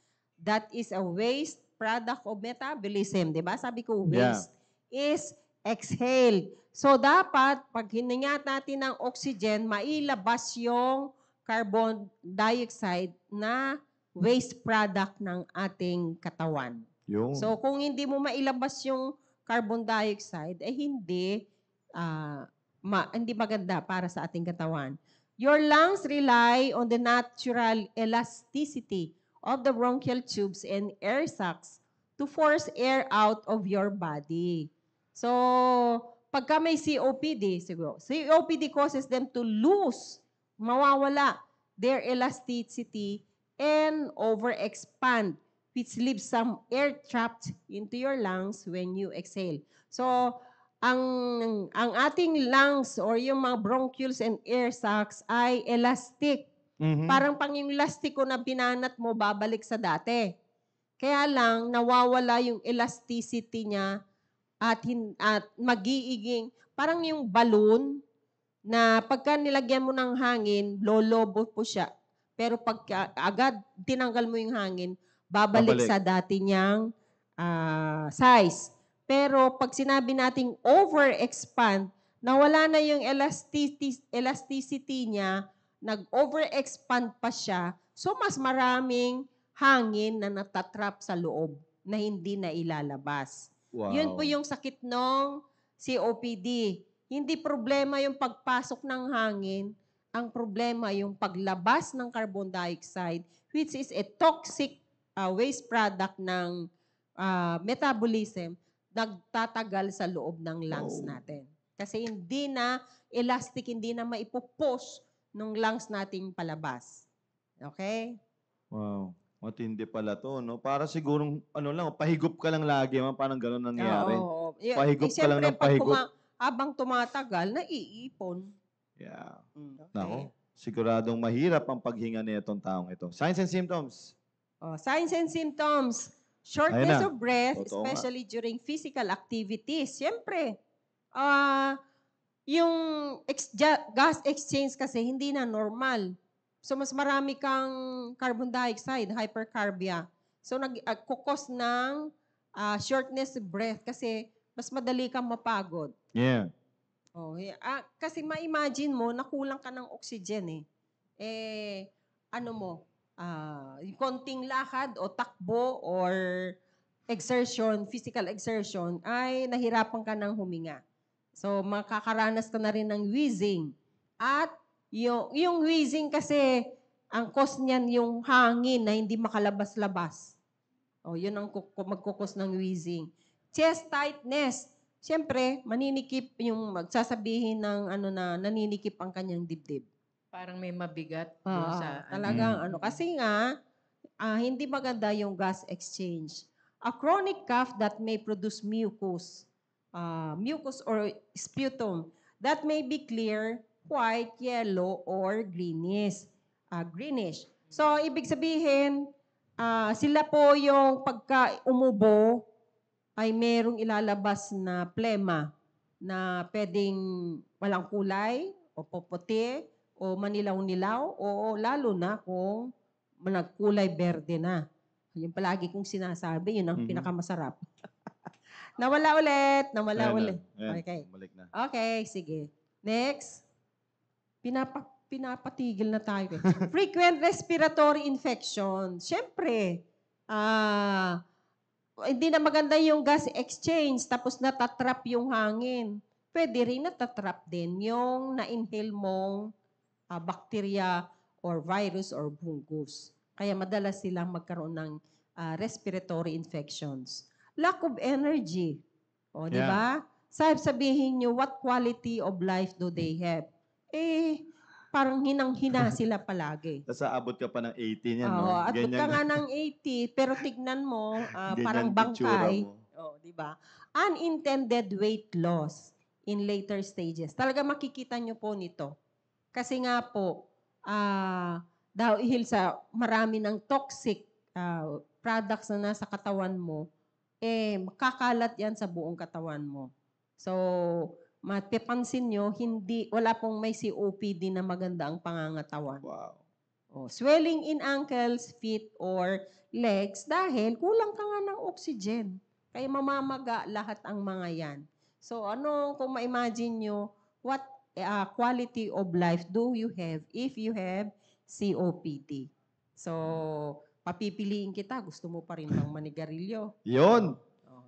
that is a waste product of metabolism. Di ba? Sabi ko, Yeah. waste is exhaled. So, dapat, pag hininga natin ng oxygen, mailabas yung carbon dioxide na waste product ng ating katawan. Yung. So, kung hindi mo mailabas yung carbon dioxide, hindi maganda para sa ating katawan. Your lungs rely on the natural elasticity of the bronchial tubes and air sacs to force air out of your body. So, pagka may COPD, siguro, COPD causes them to lose, mawawala their elasticity and overexpand, which leaves some air trapped into your lungs when you exhale. So, ang ating lungs or yung mga bronchioles and air sacs ay elastic. Mhm. Parang pang yung lastiko na binanat mo, babalik sa dati. Kaya lang, nawawala yung elasticity niya at magiiging, parang yung balloon na pagka nilagyan mo ng hangin, lolobo po siya. Pero pag agad tinanggal mo yung hangin, babalik Babalik. sa dati niyang size. Pero pag sinabi nating overexpand, nawala na yung elasticity niya, nag-overexpand pa siya, so mas maraming hangin na natatrap sa loob na hindi na ilalabas. Wow. Yun po yung sakit ng COPD. Hindi problema yung pagpasok ng hangin, ang problema yung paglabas ng carbon dioxide, which is a toxic waste product ng metabolism, nagtatagal sa loob ng lungs natin. Kasi hindi na elastic, hindi na maipupush ng lungs nating palabas. Okay? Wow. Matindi pala to, no? Para sigurong, pahigop ka lang lagi, parang gano'n nangyayari. Oo. Pahigop ka lang ng Pag pahigop. habang tumatagal, naiipon. Yeah. Okay. Nako, siguradong mahirap ang paghinga nitong taong ito. Signs and symptoms. Signs and symptoms. Shortness Ayun na. of breath, Totoo nga. especially during physical activities. Siyempre, yung gas exchange kasi hindi na normal. So, mas marami kang carbon dioxide, hypercarbia. So, nagkukos ng shortness of breath kasi mas madali kang mapagod. Yeah. Kasi ma-imagine mo, nakulang ka ng oxygen yung konting lakad o takbo or exertion, physical exertion, ay nahirapan ka ng huminga. So, makakaranas ka na rin ng wheezing. At yung wheezing kasi, ang cause niyan yung hangin na hindi makalabas-labas. Yun ang magkukos ng wheezing. Chest tightness. Siyempre, maninikip yung magsasabihin ng naninikip ang kanyang dibdib. Parang may mabigat doon sa Talagang kasi nga, hindi maganda yung gas exchange. A chronic cough that may produce mucus or sputum that may be clear, white, yellow, or greenish. So, ibig sabihin, sila po yung pagka umubo, ay merong ilalabas na plema na pwedeng walang kulay o puputi o manilaw-nilaw o lalo na kung nagkulay berde na. Yung palagi kong sinasabi, yun ang pinakamasarap. Nawala ulit. Ayan. Okay. Balik na. Okay, sige. Next. Pinapatigil na tayo. Frequent respiratory infection. Siyempre, hindi na maganda yung gas exchange tapos natatrap yung hangin. Pwede rin natatrap din yung na-inhale mong bacteria or virus or fungus. Kaya madalas silang magkaroon ng respiratory infections. Lack of energy. Di ba? Sabihin nyo, what quality of life do they have? Parang hinang-hina sila palagi. Tapos aabot ka pa ng 80 niyan, no? Abot ka nga ng 80, pero tignan mo, parang bangkay. Di ba? Unintended weight loss in later stages. Talaga makikita nyo po nito. Kasi nga po, dahil sa marami ng toxic products na nasa katawan mo, makakalat yan sa buong katawan mo. So, mapipansin nyo, wala pong may COPD na maganda ang pangangatawan. Wow. Swelling in ankles, feet, or legs dahil kulang ka nga ng oxygen. Kaya mamamaga lahat ang mga yan. So kung ma-imagine nyo, what quality of life do you have if you have COPD? So, papipiliin kita, gusto mo pa rin bang manigarilyo? Yun.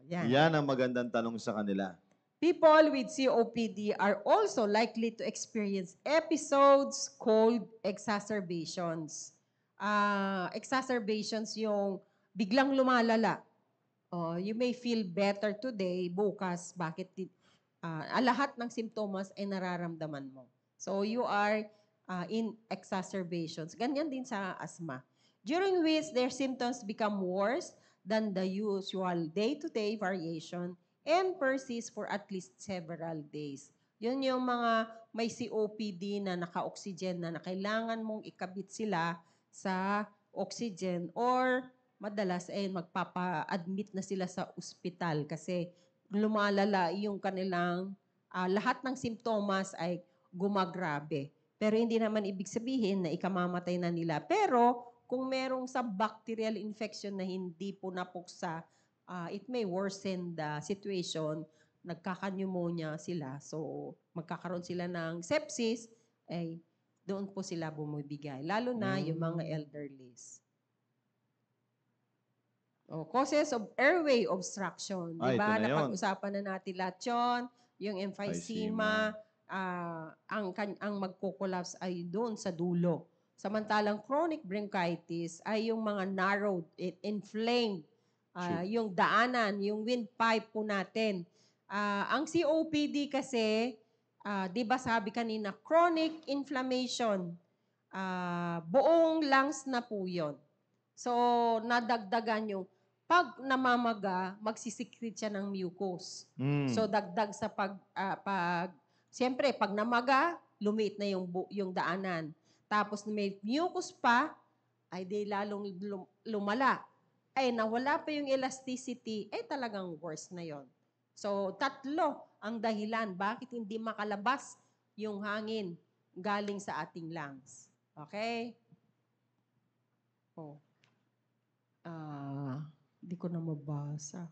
Yan. Yan ang magandang tanong sa kanila. People with COPD are also likely to experience episodes called exacerbations. Exacerbations yung biglang lumalala. You may feel better today, bukas, lahat ng simptomas ay nararamdaman mo. So you are in exacerbations. Ganyan din sa asthma. During which their symptoms become worse than the usual day-to-day variation and persist for at least several days. Yun yung mga may COPD na naka-oxygen na kailangan mong ikabit sila sa oxygen or madalas ay magpapa-admit na sila sa ospital kasi lumalala yung kanilang lahat ng simptomas ay gumagrabe. Pero hindi naman ibig sabihin na ikamamatay na nila. Pero kung merong subbacterial infection na hindi po napuksa, it may worsen the situation. Nagkaka-pneumonia sila. So, magkakaroon sila ng sepsis, ay doon po sila bumibigay. Lalo na yung mga elderlies. Causes of airway obstruction. Diba? Ito na yun. Napag-usapan na natin lahat yun. Yung emphysema, ang magko-collapse ay doon sa dulo. Samantalang chronic bronchitis ay yung mga narrowed, inflamed, yung daanan, yung windpipe po natin. Ang COPD kasi, di ba sabi kanina, chronic inflammation. Buong lungs na po yun. So, nadagdagan yung, pag namamaga, magsisikrit siya ng mucus. So, dagdag sa siyempre, pag namaga, lumiit na yung daanan. Tapos may mucus pa, ay di lalong lumala. Ay nawala pa yung elasticity, ay talagang worse na yon. So, 3 ang dahilan bakit hindi makalabas yung hangin galing sa ating lungs. Okay? Hindi ko na mabasa.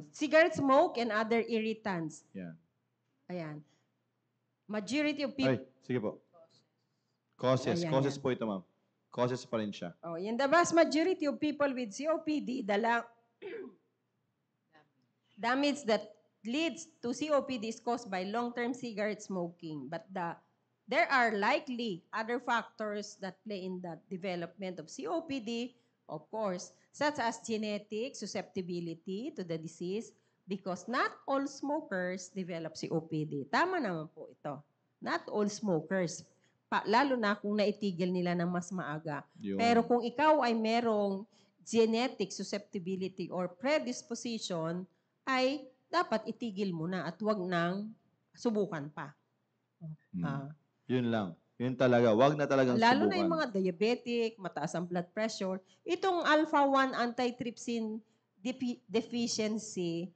Cigarette smoke and other irritants. Yan. Ayan. Majority of people... Ay, sige po. Causes. Ayan, Causes yan. po ito, ma'am. Causes pa rin siya. In the vast majority of people with COPD, damage that leads to COPD is caused by long-term cigarette smoking. But there are likely other factors that play in the development of COPD, of course, such as genetic susceptibility to the disease, because not all smokers develop COPD. Tama naman po ito. Not all smokers. Lalo na kung naitigil nila ng mas maaga. Yun. Pero kung ikaw ay merong genetic susceptibility or predisposition, ay dapat itigil mo na at huwag nang subukan pa. Yun lang. Yun talaga. Huwag na talagang Lalo subukan. na yung mga diabetic, mataas ang blood pressure. Itong alpha-1 antitrypsin deficiency,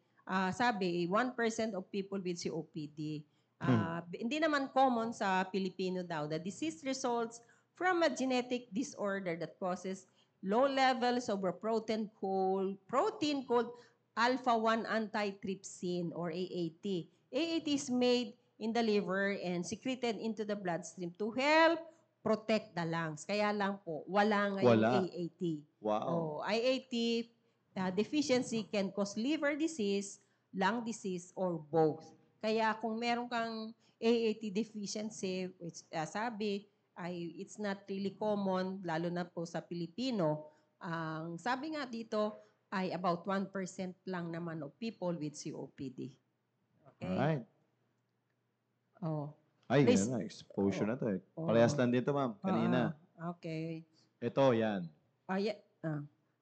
sabi, 1% of people with COPD. Hindi naman common sa Pilipino daw. The disease results from a genetic disorder that causes low levels of a protein called alpha-1 antitrypsin or AAT. AAT is made in the liver and secreted into the bloodstream to help protect the lungs. Kaya lang po, wala ngayong AAT. Wow. AAT deficiency can cause liver disease, lung disease, or both. Kaya kung meron kang AAT deficiency, which sabi, it's not really common, lalo na po sa Pilipino. Ang sabi nga dito ay about 1% lang naman of people with COPD. Okay? Alright. Ay, Please. ganun na. Exposure na to eh. Parehas lang dito, ma'am. Kanina. Okay. Ito, yan.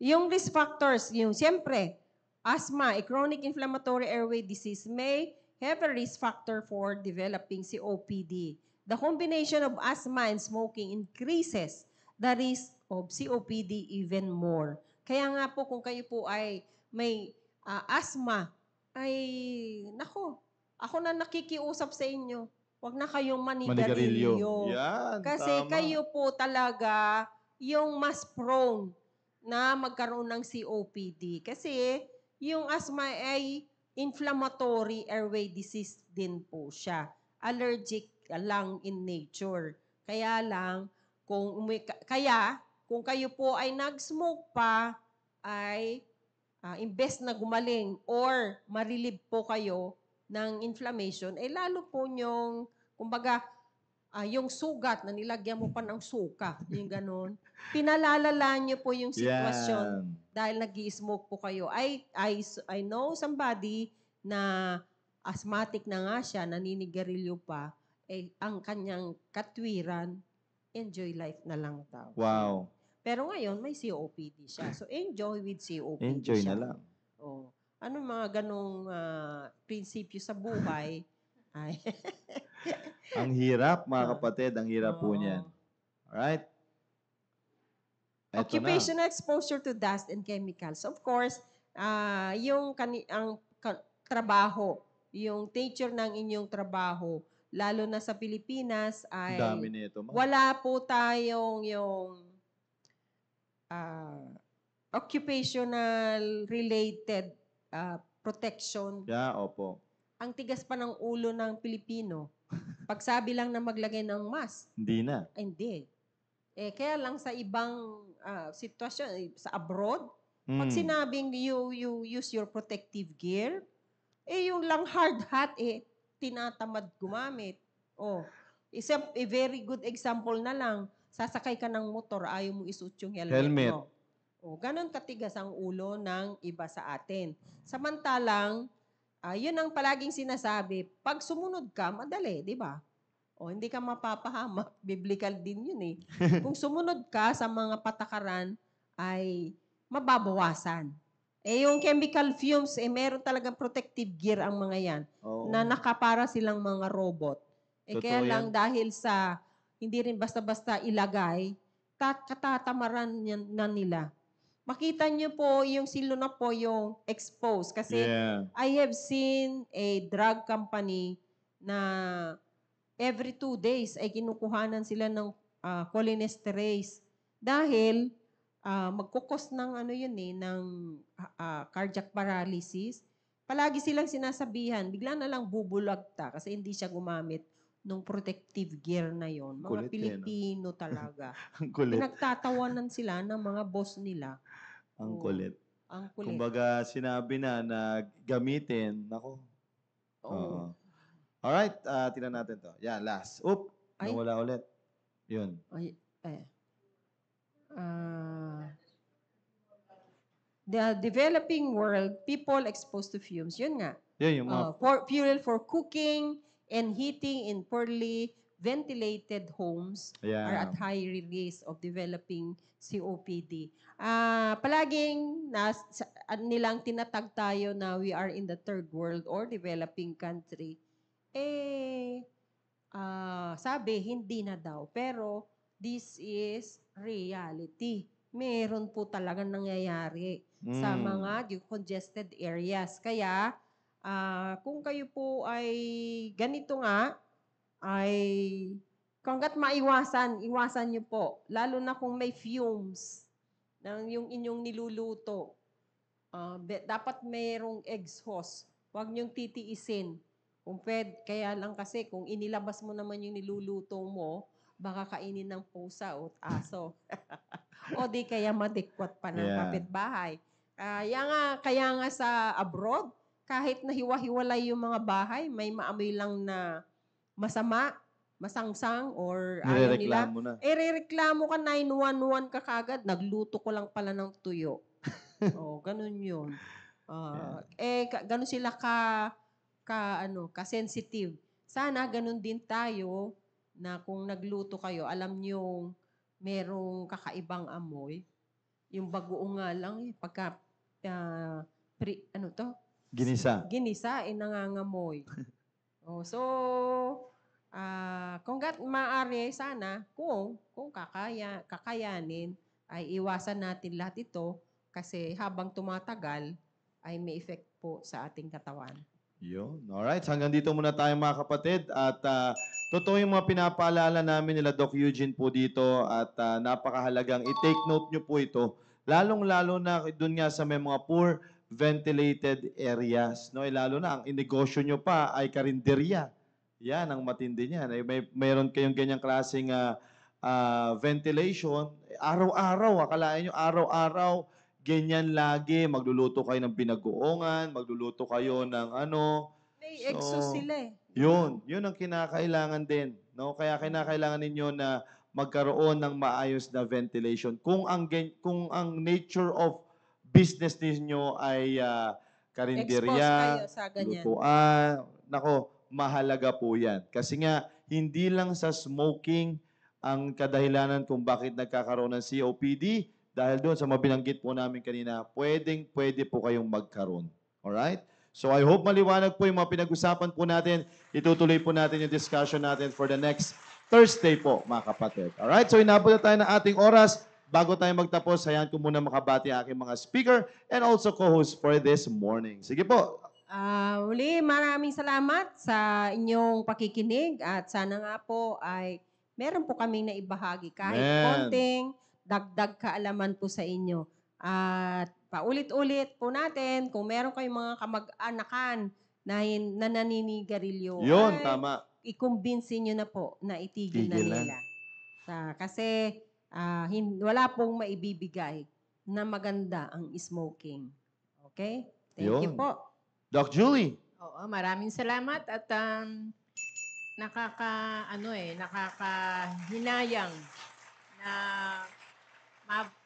Yung risk factors, siyempre, asthma, a chronic inflammatory airway disease may have a risk factor for developing COPD. The combination of asthma and smoking increases the risk of COPD even more. Kaya nga po kung kayo po ay may asthma, ay, ako na nakikiusap sa inyo. Huwag na kayong Manigarilyo. manigarilyo. Yan, Kasi tama. kayo po talaga yung mas prone na magkaroon ng COPD. Kasi yung asthma ay inflammatory airway disease din po siya. Allergic lang in nature. Kaya lang, kung kayo po ay nag-smoke pa, ay imbes na gumaling or marilib po kayo ng inflammation, lalo po nyong, kumbaga, yung sugat na nilagyan mo pa ng suka, yung ganon, pinalalala nyo po yung sitwasyon Yan. dahil nag-i-smoke po kayo. I know somebody na asthmatic na nga siya, naninigarilyo pa, ang kanyang katwiran, enjoy life na lang daw. Wow. Pero ngayon, may COPD siya. So, enjoy with COPD Enjoy siya. na lang. Oh. Ano mga ganong prinsipyo sa buhay? Ay. Ang hirap, mga kapatid. Ang hirap po Oo. niyan. Alright? Eto na. Occupational exposure to dust and chemicals. Of course, trabaho, yung nature ng inyong trabaho, lalo na sa Pilipinas, Ang ay dami nito, ma'am. wala po tayong yung occupational related protection. Yeah, opo. Ang tigas pa ng ulo ng Pilipino. Pagsabi lang na maglagay ng mask, Hindi na. hindi. Kaya lang sa ibang sitwasyon, sa abroad, pag sinabing you use your protective gear, yung lang hard hat, tinatamad gumamit. A very good example na lang, sasakay ka ng motor, ayaw mo isuot yung helmet mo. Ganon katigas ang ulo ng iba sa atin. Samantalang, yun ang palaging sinasabi, pag sumunod ka, madali, di ba? Hindi ka mapapahamak. Biblical din yun eh. Kung sumunod ka sa mga patakaran, ay mababawasan. Yung chemical fumes, meron talagang protective gear ang mga yan, Oo. na nakapara silang mga robot. Kaya Totoo lang yan. dahil sa, hindi rin basta-basta ilagay, katatamaran na nila. Makita niyo po yung silo na po yung exposed. Kasi Yeah. I have seen a drug company na every 2 days ay kinukuhanan sila ng cholinesterase. Dahil magkukos ng ng cardiac paralysis. Palagi silang sinasabihan, bigla na lang bubulagta kasi hindi siya gumamit nung protective gear na yon. Mga Kulit Pilipino talaga. Ang kulit. Pinagtatawanan sila ng mga boss nila. Ang kulit. Ang kulit. Kumbaga, sinabi na gamitin. Nako. Oo. Alright, tingnan natin to. Yan, last. Oop, Ay. nawala ulit. Yun. The developing world, people exposed to fumes. Yun nga. Yun, yung mga... Fuel for cooking and heating in poorly ventilated homes are at high risk of developing COPD. Palaging nilang tinatag tayo na we are in the third world or developing country. Sabi, hindi na daw. Pero this is reality. Meron po talagang nangyayari sa mga congested areas. Kaya, kung kayo po ay ganito nga, ay hanggat iwasan nyo po. Lalo na kung may fumes ng yung inyong niluluto. Dapat mayroong exhaust. Huwag nyong titiisin. Kaya lang kasi kung inilabas mo naman yung niluluto mo, baka kainin ng pusa o aso. O di kaya madikwat pa ng kapitbahay. Kaya nga sa abroad, kahit na hiwa-hiwalay yung mga bahay, may maamoy lang na masama, masangsang, or ayaw nila. Rereklamo ka, 911 ka kagad, nagluto ko lang pala ng tuyo. Ganun yun. Ganun sila ka-sensitive. Sana ganun din tayo na kung nagluto kayo, alam nyo merong kakaibang amoy. Yung bagoong nga lang, pagka Ginisa. Ginisa, nangangamoy. Kung maaari, sana, kung kakayanin, ay iwasan natin lahat ito kasi habang tumatagal, ay may effect po sa ating katawan. Yun. Alright, hanggang dito muna tayo mga kapatid. At totoo yung mga pinapaalala namin nila Doc Eugene po dito at napakahalagang i-take note nyo po ito. Lalong-lalo na dun nga sa may mga poor ventilated areas. No? Lalo na ang inegosyo nyo pa ay karinderya. Yan ang matindi niyan. Mayroon kayong ganyang klaseng ventilation. Araw-araw, akalain nyo araw-araw, ganyan lagi. Magluluto kayo ng binagoongan, magluluto kayo ng ano. May exhaust sila eh. Yun ang kinakailangan din. No? Kaya kinakailangan ninyo na magkaroon ng maayos na ventilation. Kung ang nature of business ninyo ay karinderya, Exposed kayo sa ganyan. lutuan, nako, mahalaga po yan. Kasi nga, hindi lang sa smoking ang kadahilanan kung bakit nagkakaroon ng COPD, dahil doon sa mabinanggit po namin kanina, pwede po kayong magkaroon. Alright? So I hope maliwanag po yung mga pinag-usapan po natin. Itutuloy po natin yung discussion natin for the next Thursday po, mga kapatid. Alright? So inabot na tayo ng ating oras. Bago tayo magtapos, hayaan ko muna makabati ang aking mga speaker and also co-host for this morning. Sige po. Uli, maraming salamat sa inyong pakikinig at sana nga po ay meron po kaming naibahagi kahit Amen. konting dagdag kaalaman po sa inyo. At paulit-ulit po natin, kung meron kayong mga kamag-anakan na naninigarilyo, Yun, ay tama. i-convince nyo na po na itigil na Tigilan. nila. Kasi wala pong maibibigay na maganda ang smoking. Okay? Thank you Yun. po. Doc Julie. Oo, maraming salamat at nakakahinayang na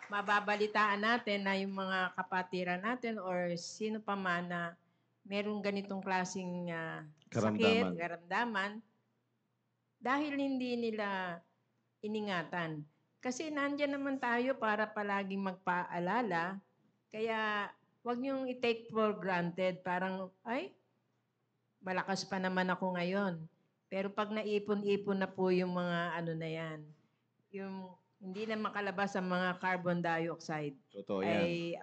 mababalitaan natin na yung mga kapatiran natin or sino pa man na merong ganitong klaseng sakit, karamdaman, dahil hindi nila iningatan. Kasi nandiyan naman tayo para palaging magpaalala, kaya huwag niyong i-take for granted. Parang, ay, malakas pa naman ako ngayon. Pero pag naipon-ipon na po yung mga ano na yan, yung hindi na makalabas ang mga carbon dioxide, Totoo yan. ay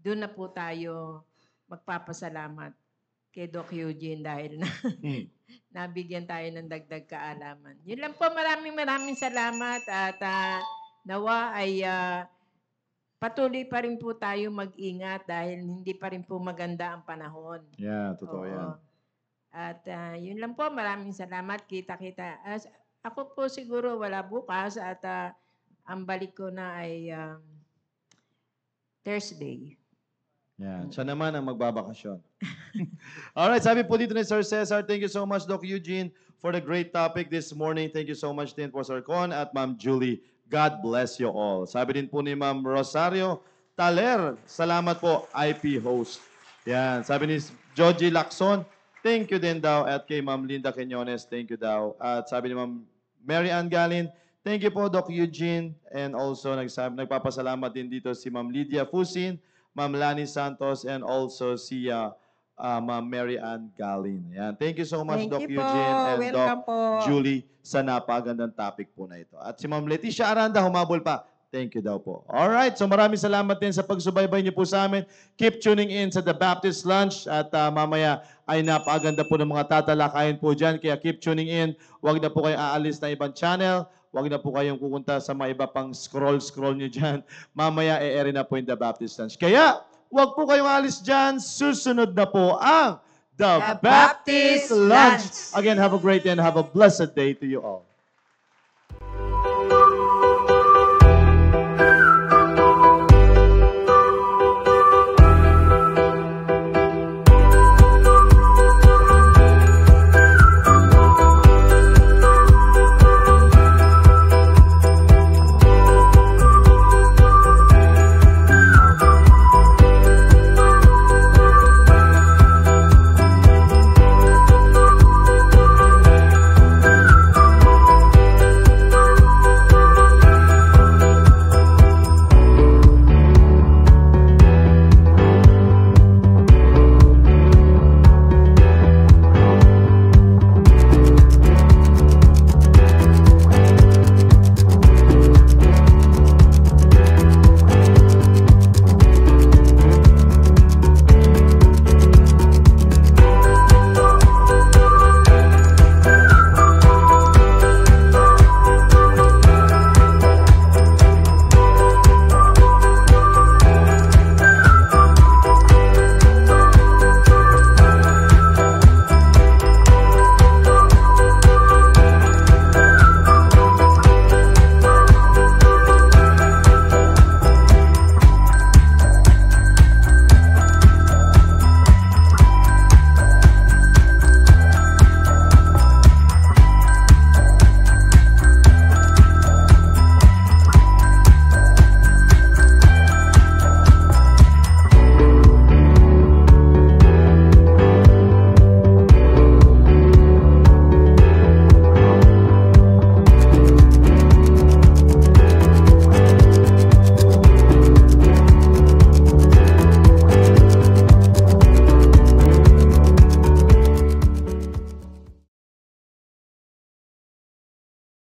doon na po tayo magpapasalamat kay Doc Eugene dahil na nabigyan tayo ng dagdag kaalaman. Yun lang po, maraming salamat at nawa ay patuloy pa rin po tayo mag-ingat dahil hindi pa rin po maganda ang panahon. Yeah, totoo Oo. yan. At yun lang po, maraming salamat. Kita-kita. Ako po siguro wala bukas at ang balik ko na ay Thursday. Yan. Siya naman ang magbabakasyon. Alright, sabi po dito ni Sir Cesar, thank you so much, Doc Eugene, for the great topic this morning. Thank you so much din po, Sir Con at Ma'am Julie. God bless you all. Sabi din po ni Ma'am Rosario Taler, salamat po, IP host. Yan. Sabi ni Joji Lacson, thank you din daw. At kay Ma'am Linda Quinones, thank you daw. At sabi ni Ma'am Mary Ann Galin, thank you po, Doc Eugene. And also, nagpapasalamat din dito si Ma'am Lydia Fusin, Ma'am Lani Santos, and also si Ma'am Mary Ann Galin. Yan. Thank you so much, Thank Doc you po. Eugene and Welcome Doc po. Julie, sa napagandang topic po na ito. At si Ma'am Leticia Aranda, humabol pa. Thank you daw po. Alright, so maraming salamat din sa pagsubaybay niyo po sa amin. Keep tuning in sa The Baptist Lunch at mamaya ay napaganda po ng mga tatalakayin po dyan. Kaya keep tuning in. Huwag na po kayong aalis na ibang channel. Huwag na po kayong pupunta sa mga iba pang scroll nyo dyan. Mamaya e-ere na po yung The Baptist Lunch. Kaya, huwag po kayong aalis dyan. Susunod na po ang The Baptist Lunch. Again, have a great day and have a blessed day to you all.